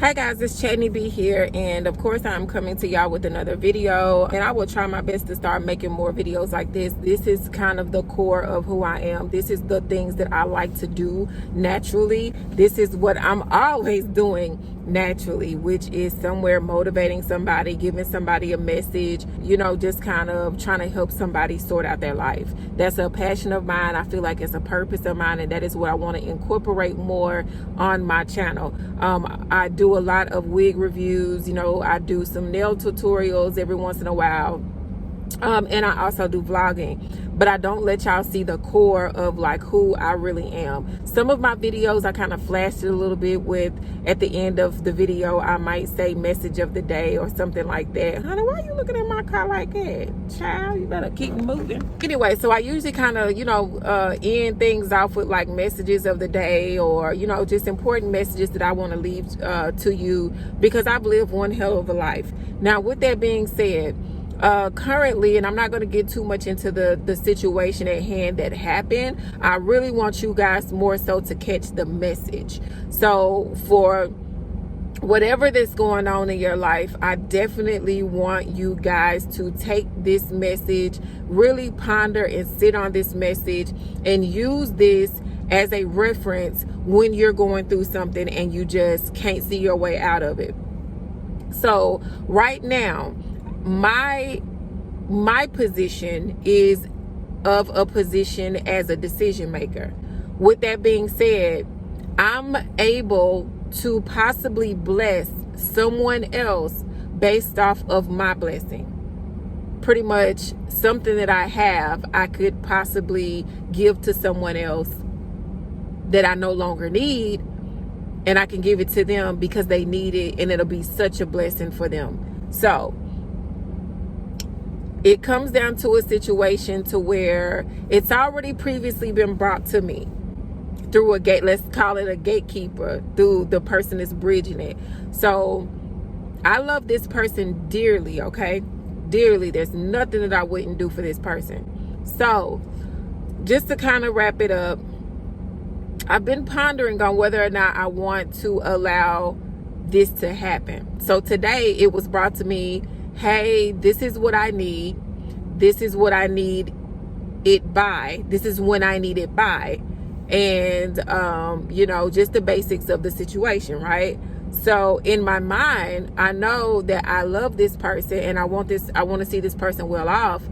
Hi guys, it's Chadney B here, and of course I'm coming to y'all with another video, and I will try my best to start making more videos like this. This is kind of the core of who I am. This is the things that I like to do naturally. This is what I'm always doing naturally, which is somewhere motivating somebody, giving somebody a message, you know, just kind of trying to help somebody sort out their life. That's a passion of mine. I feel like it's a purpose of mine, and that is what I want to incorporate more on my channel. I do a lot of wig reviews, you know, I do some nail tutorials every once in a while, and I also do vlogging, but I don't let y'all see the core of like who I really am. Some of my videos I kind of flashed it a little bit with, at the end of the video I might say message of the day or something like that. Honey, why are you looking at my car like that? Child, you better keep moving. Anyway, so I usually kind of, you know, end things off with like messages of the day, or, you know, just important messages that I want to leave to you, because I've lived one hell of a life. Now, with that being said, currently, and I'm not going to get too much into the situation at hand that happened, I really want you guys more so to catch the message. So for whatever that's going on in your life, I definitely want you guys to take this message, really ponder and sit on this message, and use this as a reference when you're going through something and you just can't see your way out of it. So right now, my position is of a position as a decision maker. With that being said, I'm able to possibly bless someone else based off of my blessing. Pretty much something that I have, I could possibly give to someone else that I no longer need, and I can give it to them because they need it, and it'll be such a blessing for them. So it comes down to a situation to where it's already previously been brought to me through a gate, let's call it a gatekeeper, through the person that's bridging it. So I love this person dearly, okay? Dearly. There's nothing that I wouldn't do for this person. So just to kind of wrap it up, I've been pondering on whether or not I want to allow this to happen. So today it was brought to me, hey, this is what I need. This is what I need it by. This is when I need it by. And, you know, just the basics of the situation, right? So in my mind, I know that I love this person and I want to see this person well off.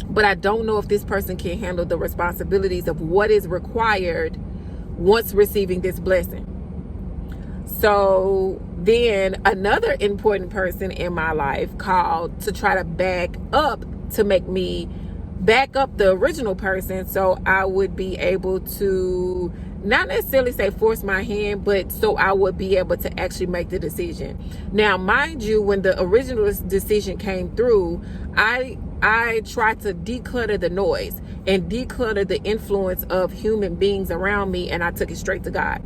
But I don't know if this person can handle the responsibilities of what is required once receiving this blessing. So then another important person in my life called to try to back up, to make me back up the original person, so I would be able to not necessarily say force my hand, but so I would be able to actually make the decision. Now, mind you, when the original decision came through, I tried to declutter the noise and declutter the influence of human beings around me, and I took it straight to God.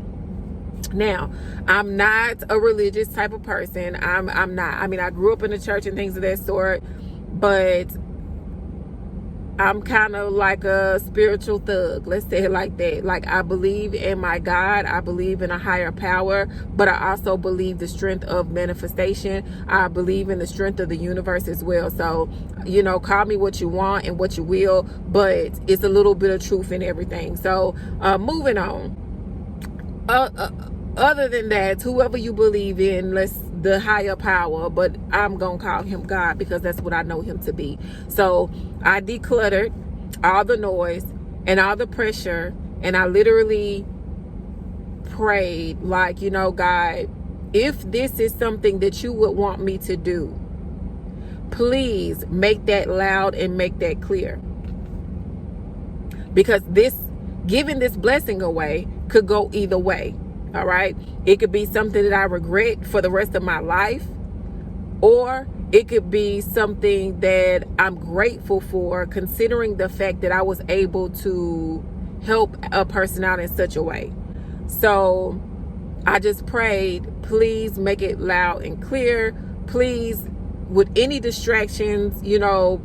Now, I'm not a religious type of person. I'm not. I mean, I grew up in the church and things of that sort, but I'm kind of like a spiritual thug. Let's say it like that. Like, I believe in my God. I believe in a higher power, but I also believe the strength of manifestation. I believe in the strength of the universe as well. So, you know, call me what you want and what you will, but it's a little bit of truth in everything. So, moving on. Other than that, whoever you believe in, the higher power, but I'm gonna call him God because that's what I know him to be. So I decluttered all the noise and all the pressure, and I literally prayed, like, you know, God, if this is something that you would want me to do, please make that loud and make that clear, because giving this blessing away could go either way. All right. It could be something that I regret for the rest of my life, or it could be something that I'm grateful for, considering the fact that I was able to help a person out in such a way. So I just prayed, please make it loud and clear. Please, with any distractions, you know,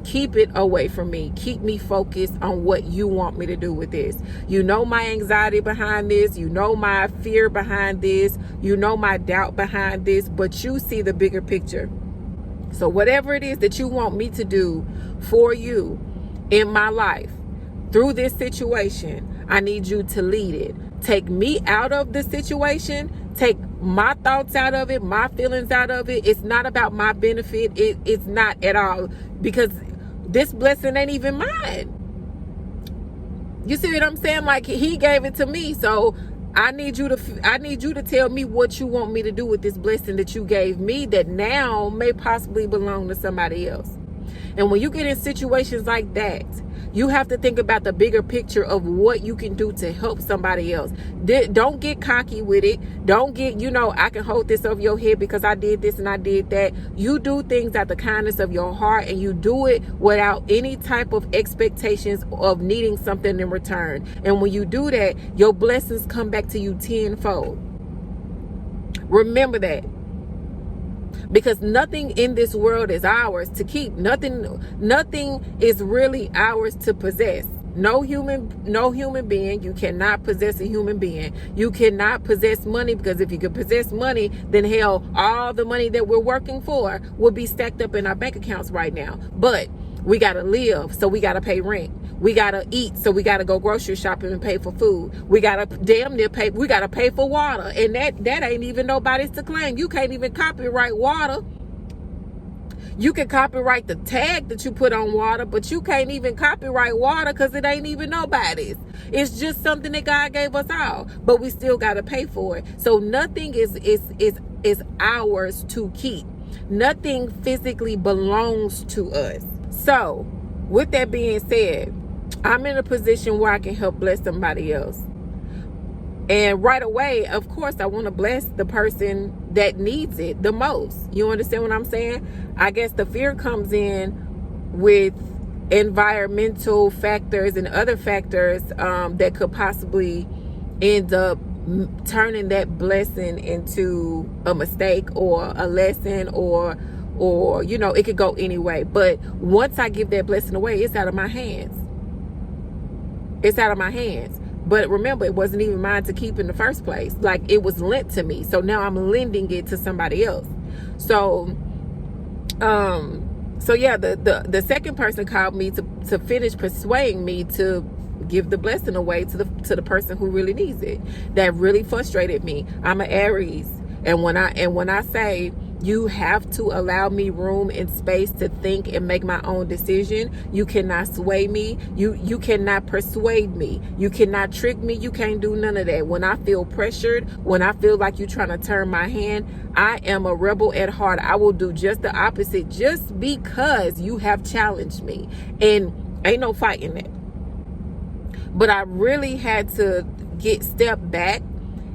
keep it away from me. Keep me focused on what you want me to do with this. You know my anxiety behind this. You know my fear behind this. You know my doubt behind this. But you see the bigger picture. So whatever it is that you want me to do for you in my life through this situation, I need you to lead it. Take me out of the situation. Take my thoughts out of it, my feelings out of it. It's not about my benefit. It's not at all, because this blessing ain't even mine. You see what I'm saying? Like, he gave it to me. So I need you to tell me what you want me to do with this blessing that you gave me that now may possibly belong to somebody else. And when you get in situations like that, you have to think about the bigger picture of what you can do to help somebody else. Don't get cocky with it. Don't get, I can hold this over your head because I did this and I did that. You do things out the kindness of your heart, and you do it without any type of expectations of needing something in return. And when you do that, your blessings come back to you tenfold. Remember that. Because nothing in this world is ours to keep. Nothing is really ours to possess. No human being. You cannot possess a human being. You cannot possess money, because if you could possess money, then hell, all the money that we're working for will be stacked up in our bank accounts right now. But we got to live, so we got to pay rent. We got to eat, so we got to go grocery shopping and pay for food. We got to we got to pay for water. And that ain't even nobody's to claim. You can't even copyright water. You can copyright the tag that you put on water, but you can't even copyright water because it ain't even nobody's. It's just something that God gave us all, but we still got to pay for it. So nothing is ours to keep. Nothing physically belongs to us. So with that being said, I'm in a position where I can help bless somebody else. And right away, of course, I want to bless the person that needs it the most. You understand what I'm saying? I guess the fear comes in with environmental factors and other factors that could possibly end up turning that blessing into a mistake or a lesson, or it could go any way. But once I give that blessing away, it's out of my hands. It's out of my hands. But remember, it wasn't even mine to keep in the first place. Like, it was lent to me. So now I'm lending it to somebody else. So yeah, the second person called me to finish persuading me to give the blessing away to the person who really needs it. That really frustrated me. I'm an Aries. And when I say, you have to allow me room and space to think and make my own decision. You cannot sway me. You cannot persuade me. You cannot trick me. You can't do none of that. When I feel pressured, when I feel like you're trying to turn my hand, I am a rebel at heart. I will do just the opposite just because you have challenged me. And ain't no fighting that. But I really had to step back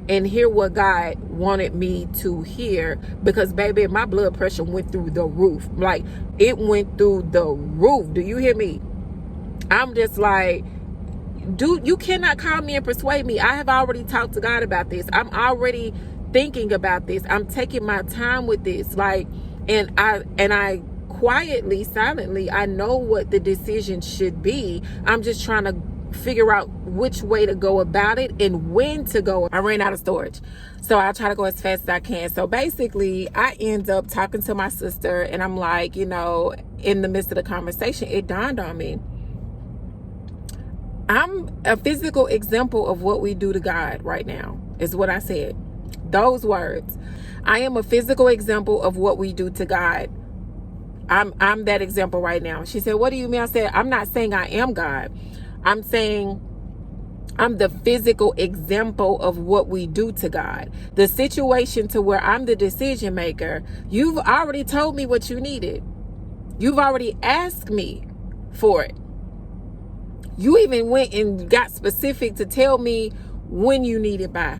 and hear what God wanted me to hear, because baby, my blood pressure went through the roof. Like, it went through the roof. Do you hear me? I'm just like, dude, you cannot call me and persuade me. I have already talked to God about this. I'm already thinking about this. I'm taking my time with this. Like, and I quietly, silently, I know what the decision should be. I'm just trying to figure out which way to go about it and when to go. I ran out of storage, so I'll try to go as fast as I can. So basically, I end up talking to my sister, and I'm like, in the midst of the conversation, it dawned on me, I'm a physical example of what we do to God right now, is what I said. Those words. I am a physical example of what we do to God. I'm that example right now. She said, what do you mean? I said, I'm not saying I am God. I'm saying I'm the physical example of what we do to God. The situation to where I'm the decision maker, you've already told me what you needed. You've already asked me for it. You even went and got specific to tell me when you need it by.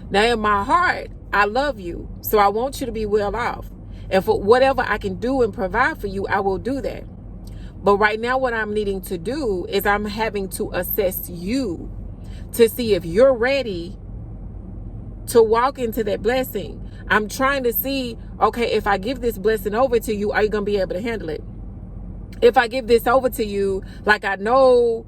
Now, in my heart, I love you, so I want you to be well off. And for whatever I can do and provide for you, I will do that. But right now, what I'm needing to do is I'm having to assess you to see if you're ready to walk into that blessing. I'm trying to see, okay, if I give this blessing over to you, are you going to be able to handle it? If I give this over to you, like I know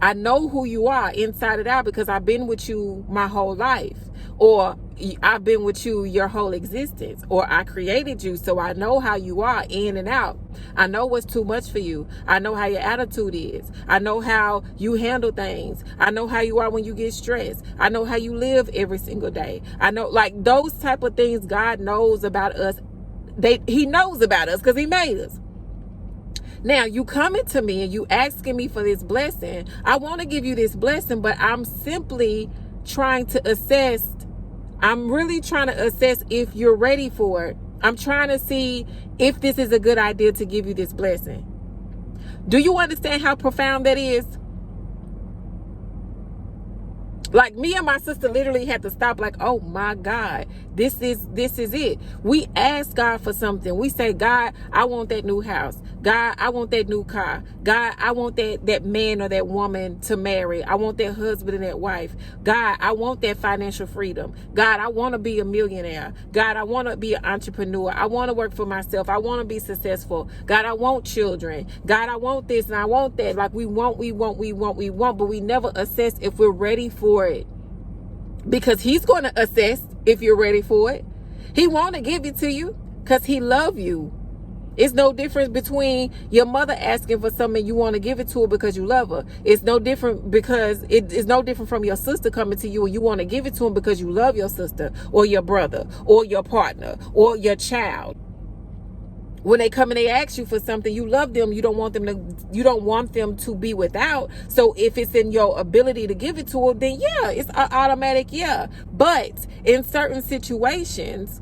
who you are inside and out because I've been with you my whole life, or I've been with you your whole existence, or I created you, so I know how you are in and out. I know what's too much for you. I know how your attitude is. I know how you handle things. I know how you are when you get stressed. I know how you live every single day. I know, like, those type of things God knows about us. He knows about us because he made us. Now, you coming to me and you asking me for this blessing. I want to give you this blessing, but I'm simply trying to assess. I'm really trying to assess if you're ready for it. I'm trying to see if this is a good idea to give you this blessing. Do you understand how profound that is? Like, me and my sister literally had to stop, like, oh my God, this is it. We ask God for something. We say, God, I want that new house. God, I want that new car. God, I want that man or that woman to marry. I want that husband and that wife. God, I want that financial freedom. God, I want to be a millionaire. God, I want to be an entrepreneur. I want to work for myself. I want to be successful. God, I want children. God, I want this and I want that. Like, we want, but we never assess if we're ready for it. Because he's going to assess if you're ready for it. He want to give it to you because he love you. It's no difference between your mother asking for something and you want to give it to her because you love her. It's no different because it's no different from your sister coming to you and you want to give it to him because you love your sister or your brother or your partner or your child. When they come and they ask you for something, you love them. You don't want them to be without. So if it's in your ability to give it to them, then yeah, it's automatic, yeah. But in certain situations,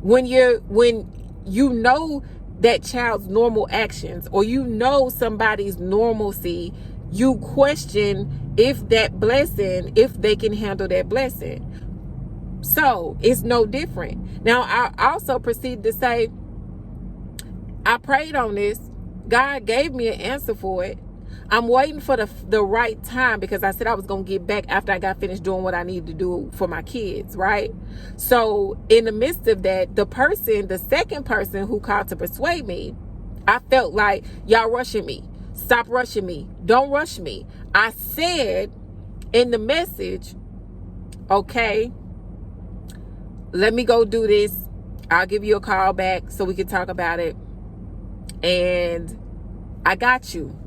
when you know that child's normal actions, or you know somebody's normalcy, you question if that blessing, if they can handle that blessing. So it's no different. Now, I also proceed to say, I prayed on this. God gave me an answer for it. I'm waiting for the right time because I said I was going to get back after I got finished doing what I needed to do for my kids, right? So in the midst of that, the second person who called to persuade me, I felt like, y'all rushing me. Stop rushing me. Don't rush me. I said in the message, okay, let me go do this. I'll give you a call back so we can talk about it. And I got you.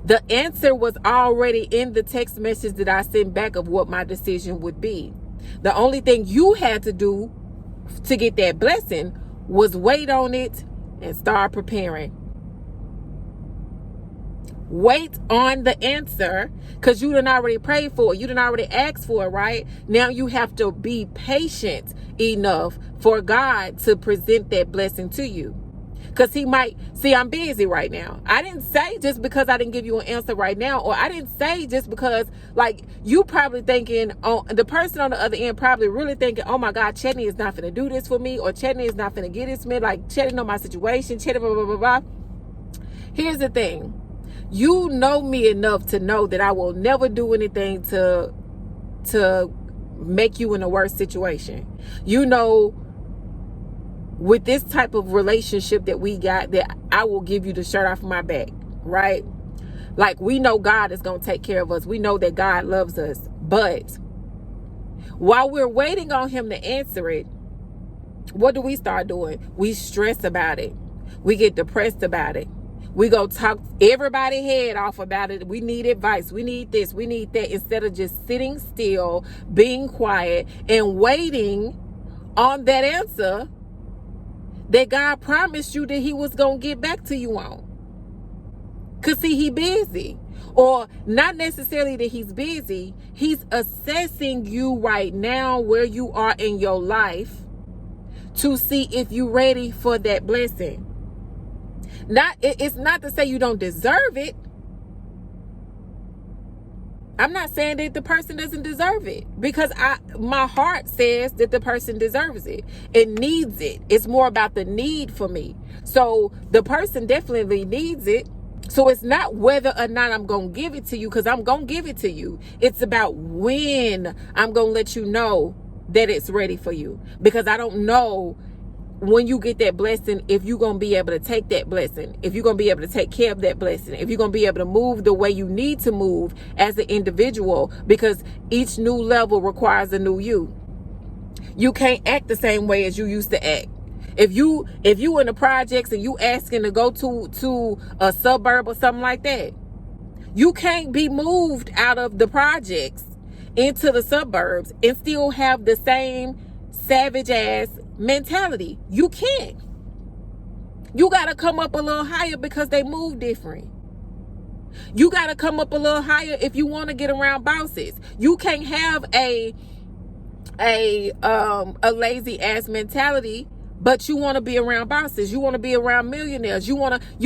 The answer was already in the text message that I sent back of what my decision would be. The only thing you had to do to get that blessing was wait on it and start preparing. Wait on the answer because you done already prayed for it. You done already asked for it, right? Now you have to be patient enough for God to present that blessing to you. Because he might see, I'm busy right now. I didn't say just because I didn't give you an answer right now, or I didn't say just because, like, you probably thinking, the person on the other end probably really thinking, oh my God, Chetney is not going to do this for me, or Chetney is not going to get this me. Like, Chetney know my situation, Chetney blah, blah, blah, blah. Here's the thing. You know me enough to know that I will never do anything to make you in a worse situation. You know, with this type of relationship that we got, that I will give you the shirt off my back, right? Like, we know God is going to take care of us. We know that God loves us. But while we're waiting on him to answer it, what do we start doing? We stress about it. We get depressed about it. We go talk everybody's head off about it. We need advice. We need this. We need that. Instead of just sitting still, being quiet, and waiting on that answer that God promised you that he was going to get back to you on. Because see, he busy. Or not necessarily that he's busy. He's assessing you right now where you are in your life to see if you're ready for that blessing. It's not to say you don't deserve it. I'm not saying that the person doesn't deserve it, because my heart says that the person deserves it. It needs it. It's more about the need for me. So the person definitely needs it. So it's not whether or not I'm going to give it to you, because I'm going to give it to you. It's about when I'm going to let you know that it's ready for you, because I don't know when you get that blessing, if you're going to be able to take that blessing, if you're going to be able to take care of that blessing, if you're going to be able to move the way you need to move as an individual, because each new level requires a new you. You can't act the same way as you used to act. If you in the projects and you asking to go to a suburb or something like that, you can't be moved out of the projects into the suburbs and still have the same savage ass mentality. You can't. You got to come up a little higher because they move different. You got to come up a little higher if you want to get around bosses. You can't have a lazy ass mentality, but you want to be around bosses. You want to be around millionaires. You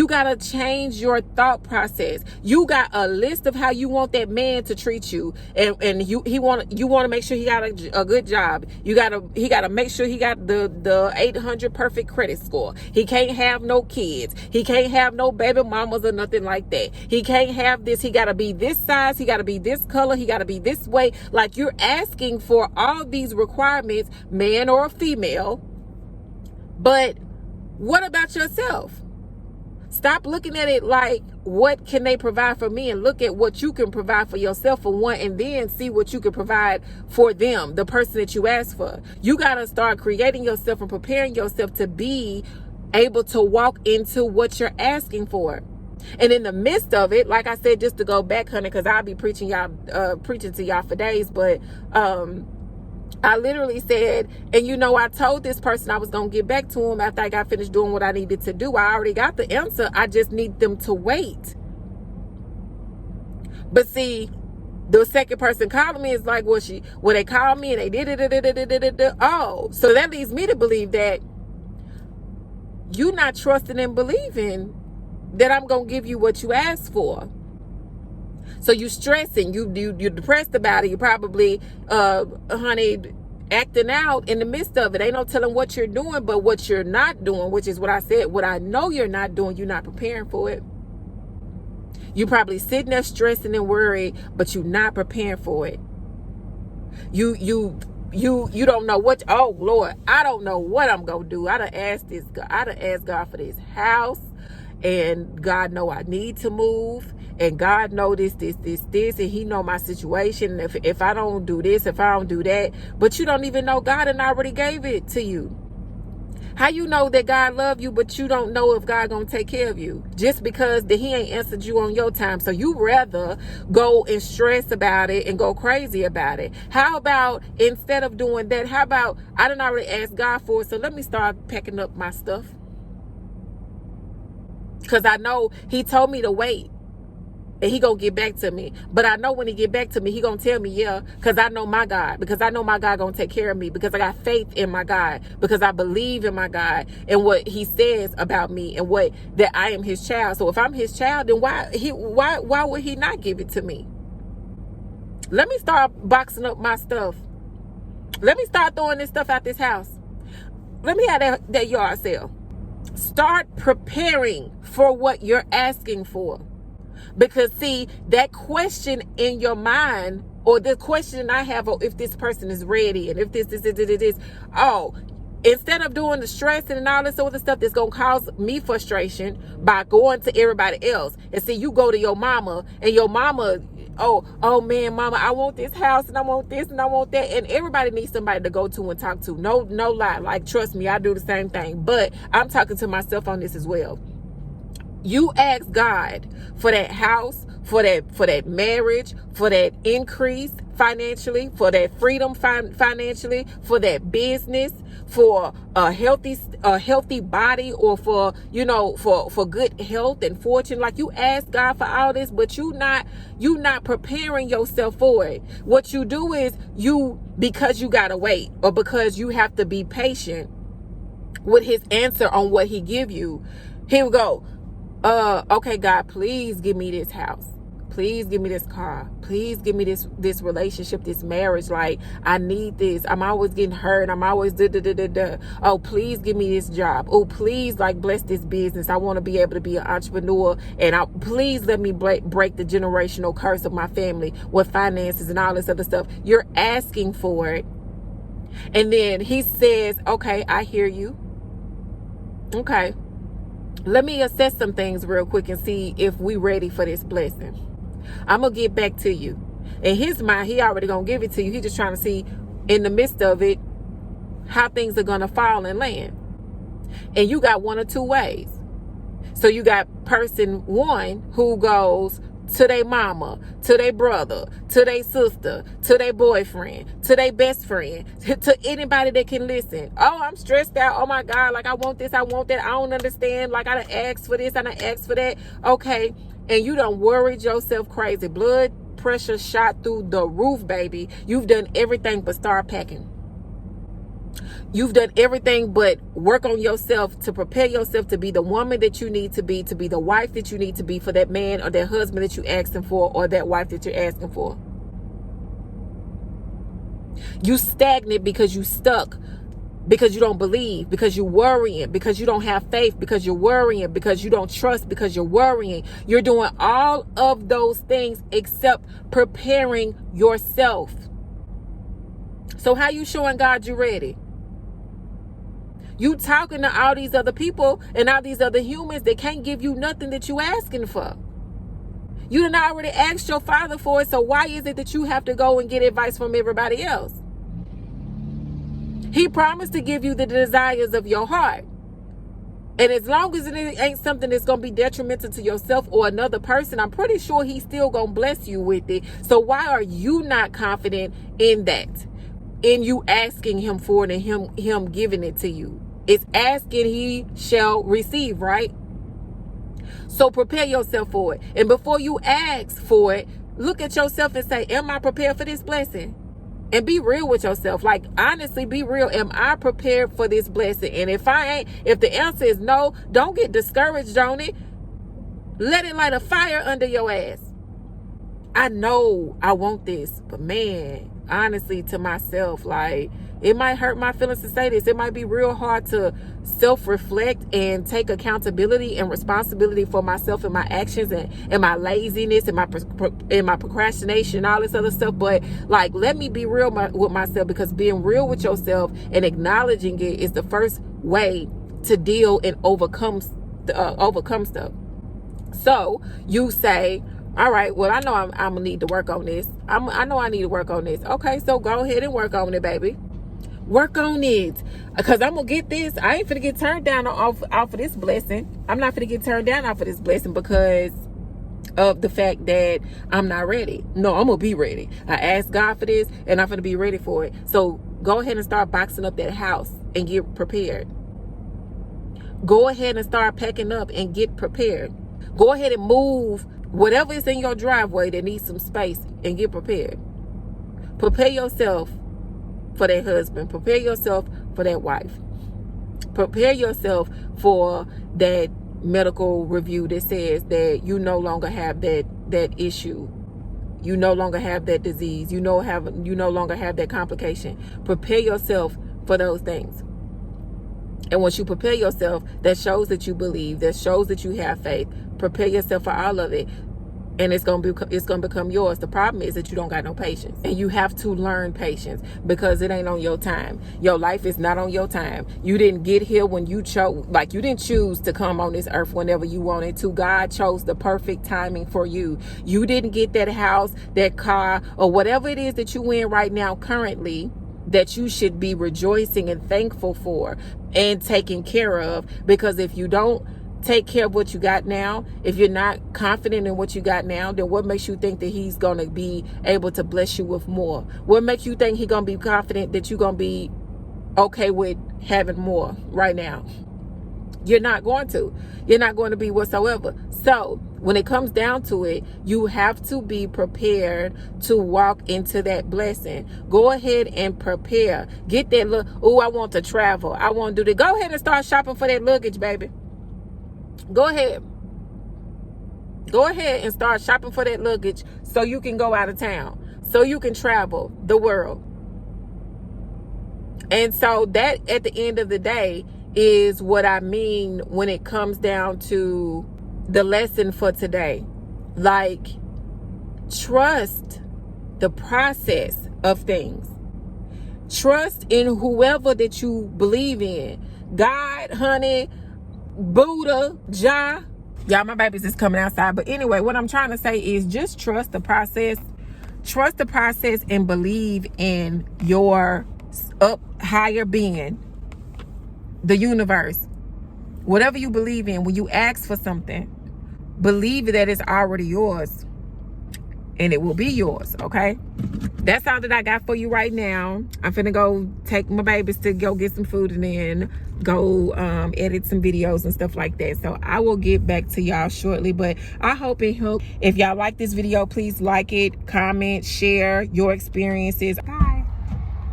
got to change your thought process. You got a list of how you want that man to treat you. And you want to make sure he got a good job. He got to make sure he got the 800 perfect credit score. He can't have no kids. He can't have no baby mamas or nothing like that. He can't have this. He got to be this size. He got to be this color. He got to be this way. Like, you're asking for all these requirements, man or female. But what about yourself? Stop looking at it like, what can they provide for me? And look at what you can provide for yourself, for one, and then see what you can provide for them, the person that you asked for. You got to start creating yourself and preparing yourself to be able to walk into what you're asking for. And in the midst of it, like I said, just to go back, honey, because I'll be preaching to y'all for days, but I literally said, and I told this person I was going to get back to him after I got finished doing what I needed to do. I already got the answer. I just need them to wait. But see, the second person calling me is like, well, they called me and they did it. Oh, so that leads me to believe that you're not trusting and believing that I'm going to give you what you asked for. So you stressing, you're depressed about it. You probably, honey, acting out in the midst of it. Ain't no telling what you're doing, but what you're not doing, which is what I said, what I know you're not doing, you're not preparing for it. You probably sitting there stressing and worried, but you're not preparing for it. You don't know what. Oh Lord, I don't know what I'm gonna do. I done asked God for this house, and God know I need to move. And God know this, and he know my situation. If I don't do this, if I don't do that, but you don't even know God and already gave it to you. How you know that God love you, but you don't know if God gonna take care of you just because that he ain't answered you on your time. So you rather go and stress about it and go crazy about it. How about instead of doing that, how about I done already asked God for it, so let me start packing up my stuff. Because I know he told me to wait. And he gonna get back to me. But I know when he get back to me, he gonna tell me, yeah, because I know my God. Because I know my God gonna take care of me. Because I got faith in my God. Because I believe in my God and what he says about me and that I am his child. So if I'm his child, then why would he not give it to me? Let me start boxing up my stuff. Let me start throwing this stuff out this house. Let me have that yard sale. Start preparing for what you're asking for. Because see, that question in your mind, or the question I have, or if this person is ready, and if this, instead of doing the stressing and all this other stuff that's going to cause me frustration by going to everybody else. And see, you go to your mama, and your mama, oh man, mama, I want this house, and I want this, and I want that. And everybody needs somebody to go to and talk to. No lie. Like, trust me, I do the same thing. But I'm talking to myself on this as well. You ask God for that house, for that marriage, for that increase financially, for that freedom financially, for that business, for a healthy body, or for good health and fortune. Like, you ask God for all this, but you not preparing yourself for it. What you do is because you gotta wait, or because you have to be patient with his answer on what he give you. Here we go. Okay, God, please give me this house. Please give me this car. Please give me this relationship, this marriage. Like, I need this. I'm always getting hurt. I'm always da. Oh, please give me this job. Oh, please, like, bless this business. I want to be able to be an entrepreneur. And please let me break the generational curse of my family with finances and all this other stuff. You're asking for it. And then he says, okay, I hear you. Okay. Let me assess some things real quick and see if we ready for this blessing. I'm going to get back to you. In his mind, he already going to give it to you. He just trying to see in the midst of it how things are going to fall and land. And you got one or two ways. So you got person one who goes to their mama, to their brother, to their sister, to their boyfriend, to their best friend, to anybody that can listen. Oh, I'm stressed out. Oh my God, like I want this, I want that. I don't understand. Like I done asked for this, I done asked for that. Okay. And you done worried yourself crazy. Blood pressure shot through the roof, baby. You've done everything but start packing. You've done everything but work on yourself to prepare yourself to be the woman that you need to be the wife that you need to be for that man or that husband that you're asking for, or that wife that you're asking for. You stagnant because you stuck, because you don't believe, because you're worrying, because you don't have faith, because you're worrying, because you don't trust, because you're worrying. You're doing all of those things except preparing yourself. So how you showing God you ready? You talking to all these other people and all these other humans that can't give you nothing that you asking for. You done already asked your Father for it, so why is it that you have to go and get advice from everybody else? He promised to give you the desires of your heart. And as long as it ain't something that's going to be detrimental to yourself or another person, I'm pretty sure he's still going to bless you with it. So why are you not confident in that? In you asking him for it and him giving it to you? It's asking, he shall receive, right? So prepare yourself for it. And before you ask for it, look at yourself and say, am I prepared for this blessing? And be real with yourself. Like, honestly, be real. Am I prepared for this blessing? And if I ain't, if the answer is no, don't get discouraged on it. Let it light a fire under your ass. I know I want this, but man, honestly, to myself, like, it might hurt my feelings to say this. It might be real hard to self-reflect and take accountability and responsibility for myself and my actions and my laziness and my procrastination and all this other stuff. But like, let me be real with myself, because being real with yourself and acknowledging it is the first way to deal and overcome stuff. So you say, all right, well, I know I'm gonna need to work on this. I know I need to work on this. Okay, so go ahead and work on it, baby. Work on it, because I'm gonna get this. I ain't finna get turned down off of this blessing. I'm not finna get turned down off of this blessing because of the fact that I'm not ready. No, I'm gonna be ready. I asked God for this, and I'm gonna be ready for it. So go ahead and start boxing up that house and get prepared. Go ahead and start packing up and get prepared. Go ahead and move whatever is in your driveway that needs some space and get prepared. Prepare yourself for that husband. Prepare yourself for that wife. Prepare yourself for that medical review that says that you no longer have that issue. You no longer have that disease. You no longer have that complication. Prepare yourself for those things. And once you prepare yourself, that shows that you believe, that shows that you have faith. Prepare yourself for all of it, and it's gonna become yours. The problem is that you don't got no patience, and you have to learn patience, because it ain't on your time. Your life is not on your time. You didn't get here when you chose. Like, you didn't choose to come on this earth whenever you wanted to. God chose the perfect timing for you. You didn't get that house, that car, or whatever it is that you in right now currently, that you should be rejoicing and thankful for and taking care of. Because if you don't take care of what you got now, if you're not confident in what you got now, then what makes you think that he's going to be able to bless you with more? What makes you think he's going to be confident that you're going to be okay with having more right now? You're not going to. You're not going to be whatsoever. So when it comes down to it, you have to be prepared to walk into that blessing. Go ahead and prepare. Get that look. Oh, I want to travel. I want to do that. Go ahead and start shopping for that luggage, baby. Go ahead. Go ahead and start shopping for that luggage so you can go out of town, so you can travel the world. And so that, at the end of the day, is what I mean when it comes down to the lesson for today. Like, trust the process of things. Trust in whoever that you believe in. God, honey, Buddha, Jah. Y'all, my babies is coming outside. But anyway, what I'm trying to say is just trust the process. Trust the process and believe in your up higher being, the universe. Whatever you believe in, when you ask for something, believe that it's already yours and it will be yours, okay? That's all that I got for you right now. I'm finna go take my babies to go get some food and then go edit some videos and stuff like that. So I will get back to y'all shortly, but I hope it helped. If y'all like this video, please like it, comment, share your experiences. Bye.